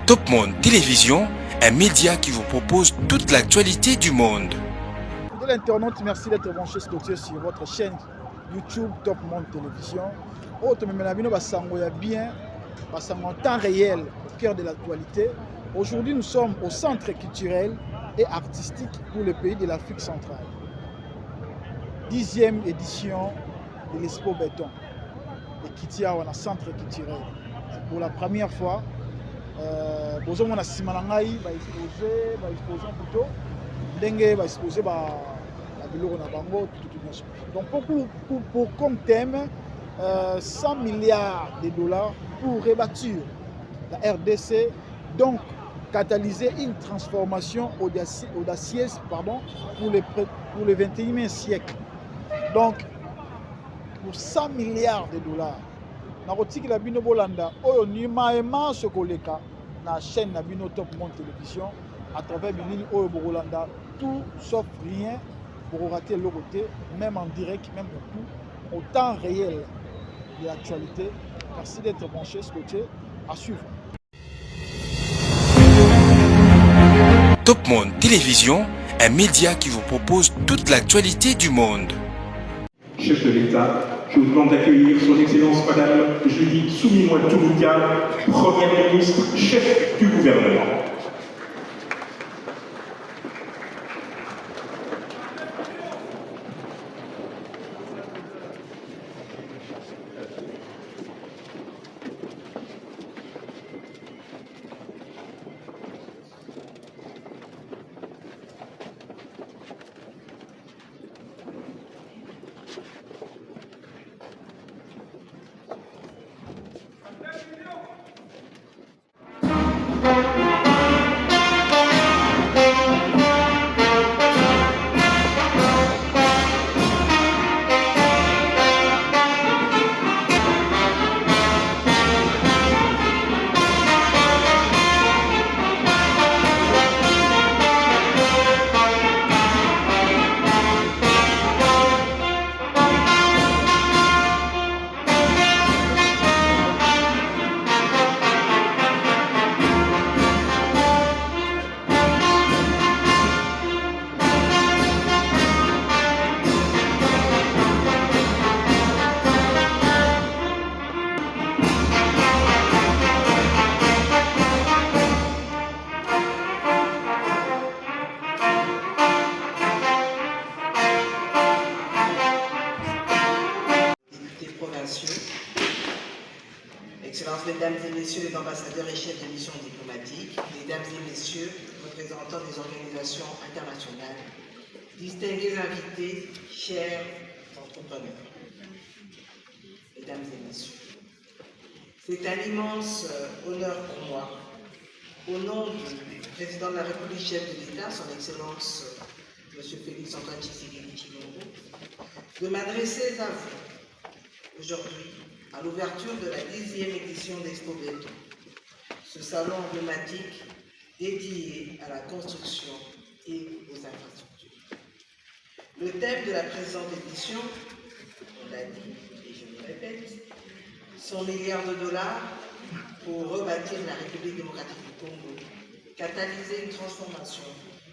Top Monde Télévision, un média qui vous propose toute l'actualité du monde. De l'internaute, merci d'être branché scotché sur votre chaîne YouTube Top Monde Télévision. Autre même basango ya bien, basango en temps réel au cœur de l'actualité. Aujourd'hui, nous sommes au centre culturel et artistique pour le pays de l'Afrique centrale. 10e édition de l'Expo Béton de Kitia au centre culturel. C'est pour la première fois. Bozo mona simanangai va exposer plutôt ndenge va exposer ba biloko na bango tout. Donc pour comme thème 100 milliards de dollars pour rebâtir la RDC, donc catalyser une transformation audacieuse pour le 21e siècle. Donc pour 100 milliards de dollars. Narotiki la bino bolanda oyo ni maema sokoleka na chaîne na bino Top Monde Télévision à travers Bilini oyo bolanda tout sauf rien pour rater le côté même en direct même au temps réel de l'actualité. Merci d'être branché scotché à suivre. Top Monde Télévision, un média qui vous propose toute l'actualité du monde. Chef de l'État, je vous demande d'accueillir son Excellence Madame Judith Souminois Toulouka, Première ministre, chef du gouvernement. Excellences, Mesdames et Messieurs les ambassadeurs et chefs de mission diplomatique, Mesdames et Messieurs, représentants des organisations internationales, distingués invités, chers entrepreneurs, Mesdames et Messieurs, c'est un immense honneur pour moi, au nom du Président de la République, chef de l'État, Son Excellence M. Félix Antoine Tshisekedi Tshilombo, de m'adresser à vous aujourd'hui à l'ouverture de la 10e édition d'Expo Béton, ce salon emblématique dédié à la construction et aux infrastructures. Le thème de la présente édition, on l'a dit et je le répète, 100 milliards de dollars pour rebâtir la République démocratique du Congo, catalyser une transformation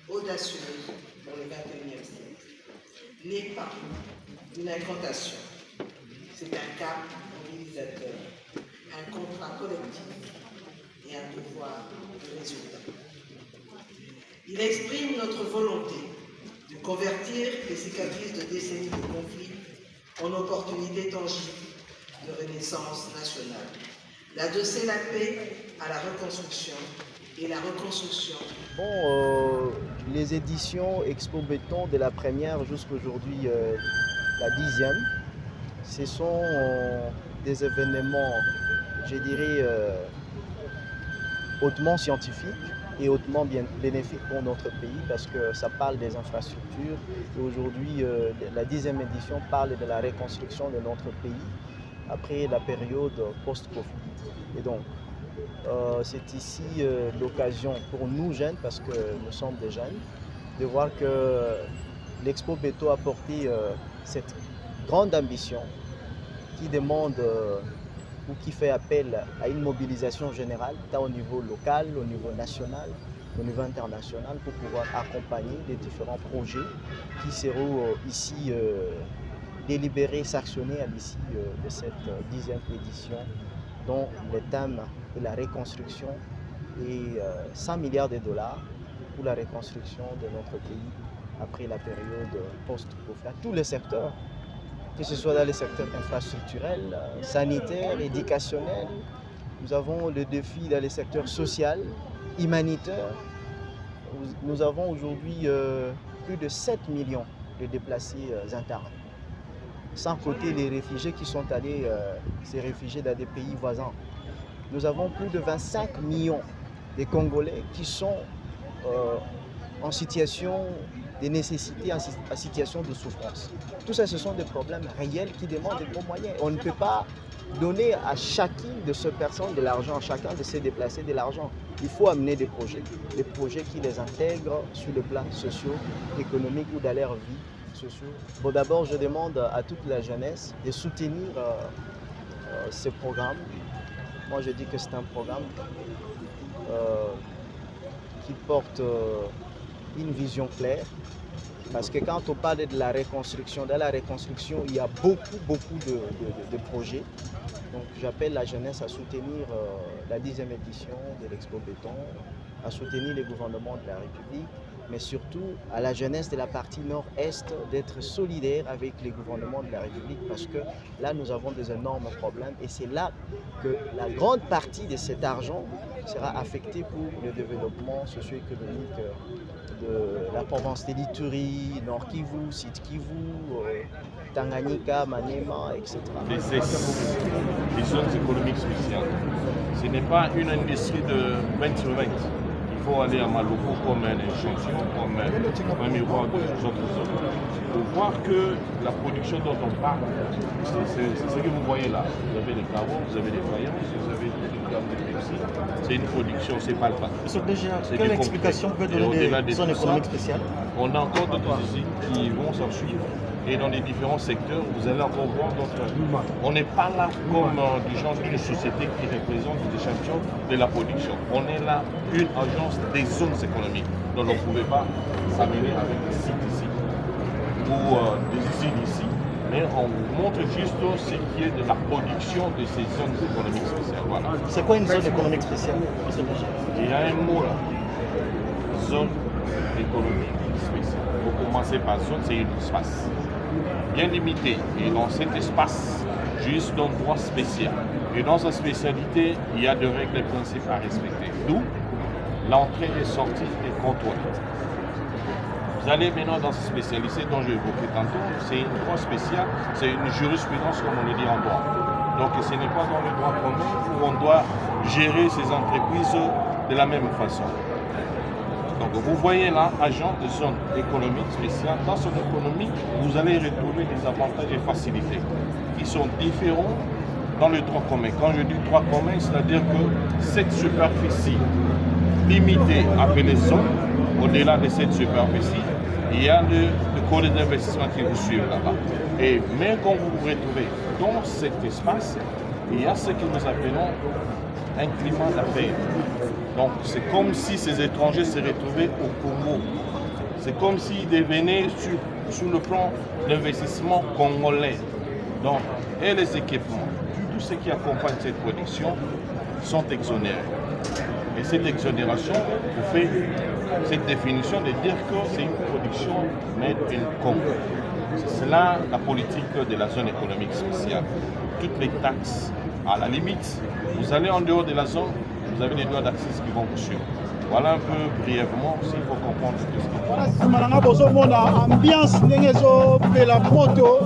audacieuse pour le 21e siècle, n'est pas une incantation, c'est un cap mobilisateur, un contrat collectif et un devoir de résultat. Il exprime notre volonté de convertir les cicatrices de décennies de conflits en opportunités tangibles de renaissance nationale, d'adosser la paix à la reconstruction et la reconstruction. Les éditions Expo Béton de la première jusqu'à aujourd'hui la 10e, ce sont des événements, je dirais, hautement scientifiques et hautement bénéfiques pour notre pays parce que ça parle des infrastructures. Et aujourd'hui, la 10e édition parle de la reconstruction de notre pays après la période post-Covid. Et donc, c'est ici l'occasion pour nous jeunes, parce que nous sommes des jeunes, de voir que l'Expo Béton a porté cette grande ambition qui demande ou qui fait appel à une mobilisation générale, tant au niveau local, au niveau national, au niveau international, pour pouvoir accompagner les différents projets qui seront ici délibérés, sanctionnés à l'issue de cette 10e édition, dont le thème est la reconstruction et 100 milliards de dollars pour la reconstruction de notre pays après la période post-conflit. Tous les secteurs, que ce soit dans les secteurs infrastructurels, sanitaires, éducationnels. Nous avons le défi dans les secteurs social, humanitaire. Nous avons aujourd'hui plus de 7 millions de déplacés internes, sans compter les réfugiés qui sont allés se réfugier dans des pays voisins. Nous avons plus de 25 millions de Congolais qui sont en situation de nécessité, en situation de souffrance. Tout ça, ce sont des problèmes réels qui demandent de bons moyens. On ne peut pas donner à chacune de ces personnes de l'argent, à chacun de ces déplacés de l'argent. Il faut amener des projets qui les intègrent sur le plan socio-économique ou dans leur vie sociale. Bon, d'abord, je demande à toute la jeunesse de soutenir ce programme. Moi, je dis que c'est un programme qui porte une vision claire. Parce que quand on parle de la reconstruction, dans la reconstruction, il y a beaucoup de projets. Donc j'appelle la jeunesse à soutenir la 10e édition de l'Expo Béton, à soutenir les gouvernements de la République, mais surtout à la jeunesse de la partie nord-est d'être solidaire avec les gouvernements de la République, parce que là nous avons des énormes problèmes et c'est là que la grande partie de cet argent sera affectée pour le développement socio-économique de la province de l'Ituri, Nord Kivu, Sud Kivu, Tanganyika, Maniema, etc. Les zones économiques spéciales, ce n'est pas une industrie de 20 sur 20. Il faut aller à Maloko comme un échantillon, comme un miroir des autres zones, pour voir que la production dont on parle, c'est ce que vous voyez là. Vous avez les carreaux, vous avez les faïences, vous avez les gammes de Pepsi. C'est une production, c'est pas le pas. Quelle explication peut donner des zones économiques spéciales? On a encore d'autres usines qui vont s'en suivre. Et dans les différents secteurs, vous allez encore voir d'autres. On n'est pas là comme du genre d'une société qui représente des champions de la production. On est là une agence des zones économiques. Donc on ne pouvait pas s'amener avec des sites ici ou des usines ici. Mais on vous montre juste ce qui est de la production de ces zones économiques spéciales. Voilà. C'est quoi une zone économique spéciale? Il y a un mot là. Zone économique spéciale. Pour commencer par zone, c'est un espace bien limité. Et dans cet espace, juste un droit spécial. Et dans sa spécialité, il y a des règles et principes à respecter. D'où l'entrée et sortie est contrôlée. Vous allez maintenant dans cette spécialité dont j'ai évoqué tantôt, c'est un droit spécial, c'est une jurisprudence comme on le dit en droit. Donc ce n'est pas dans le droit commun où on doit gérer ces entreprises de la même façon. Donc vous voyez là, agent de zone économique spéciale. Dans son économie, vous allez retrouver des avantages et facilités qui sont différents dans le droit commun. Quand je dis droit commun, c'est-à-dire que cette superficie limitée appelée zone, au-delà de cette superficie, il y a le code d'investissement qui vous suit là-bas. Et même quand vous vous retrouvez dans cet espace, il y a ce que nous appelons un climat d'affaires. Donc c'est comme si ces étrangers se retrouvaient au Congo. C'est comme s'ils devenaient sur le plan d'investissement congolais. Donc, et les équipements, tout ce qui accompagne cette production sont exonérés. Et cette exonération vous fait cette définition de dire que c'est une production made in Congo. C'est cela la politique de la zone économique spéciale. Toutes les taxes, à la limite, vous allez en dehors de la zone, vous avez des droits d'accès qui vont vous suivre. Voilà un peu brièvement s'il faut comprendre ce qui se passe. Ambiance la moto,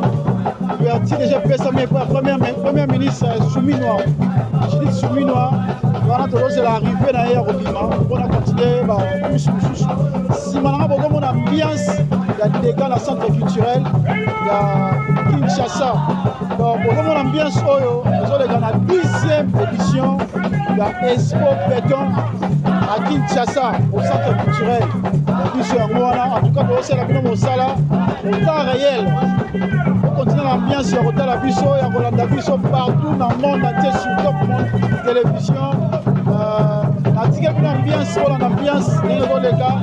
déjà Premier ministre Souminois. Je dis Souminois, c'est l'arrivée d'ailleurs au Bima. On a continué, si on a ambiance, il y a des gars dans le centre culturel, il y a Kinshasa. Donc, pour l'ambiance, nous avons la 10e édition de Expo Béton à Kinshasa, au centre culturel. En tout cas, nous avons au temps réel. On continue l'ambiance, au temps la biso, et à Rolanda Biso partout dans le monde entier, sur top monde, télévision. L'ambiance, l'ambiance, les gars.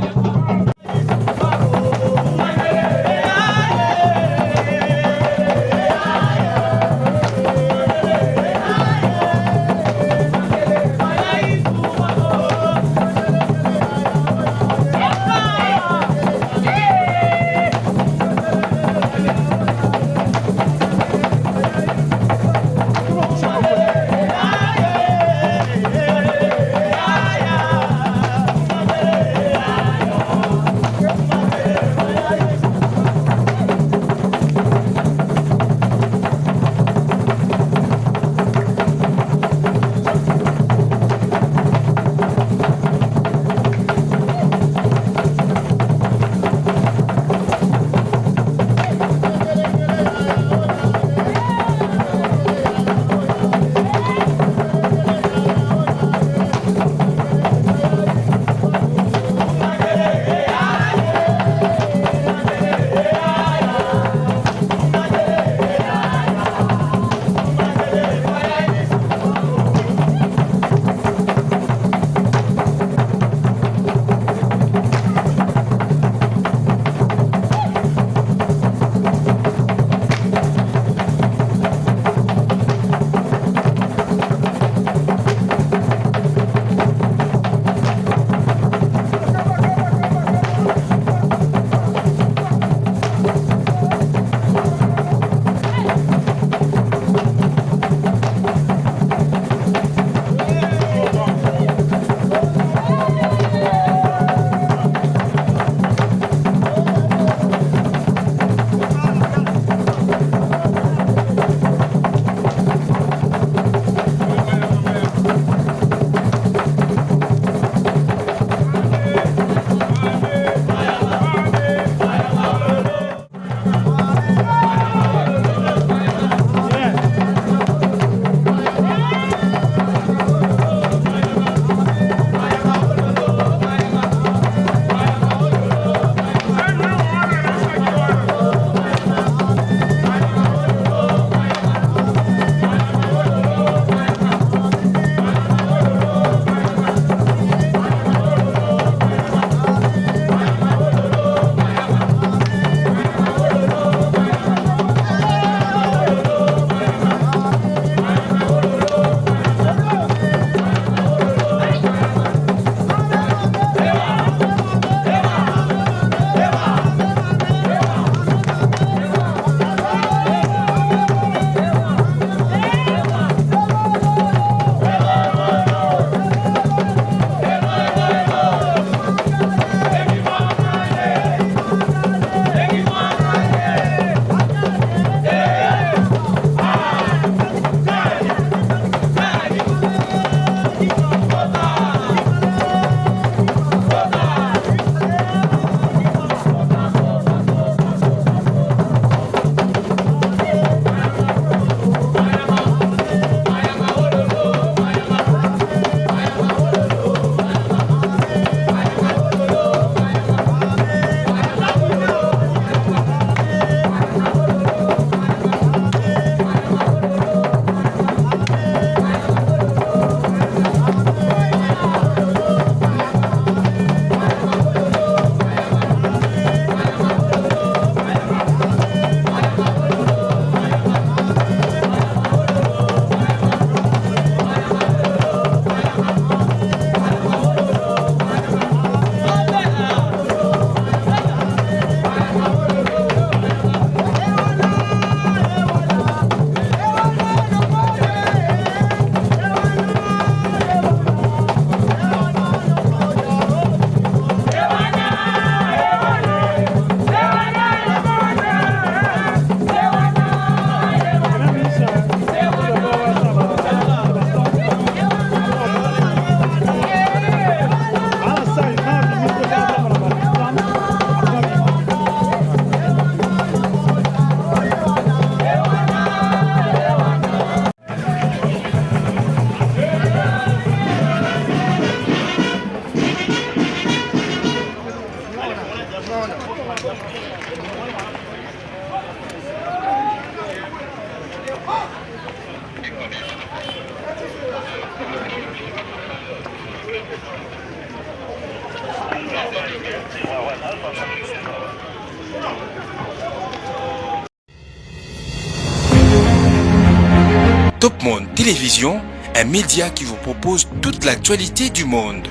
Top Monde Télévision, un média qui vous propose toute l'actualité du monde.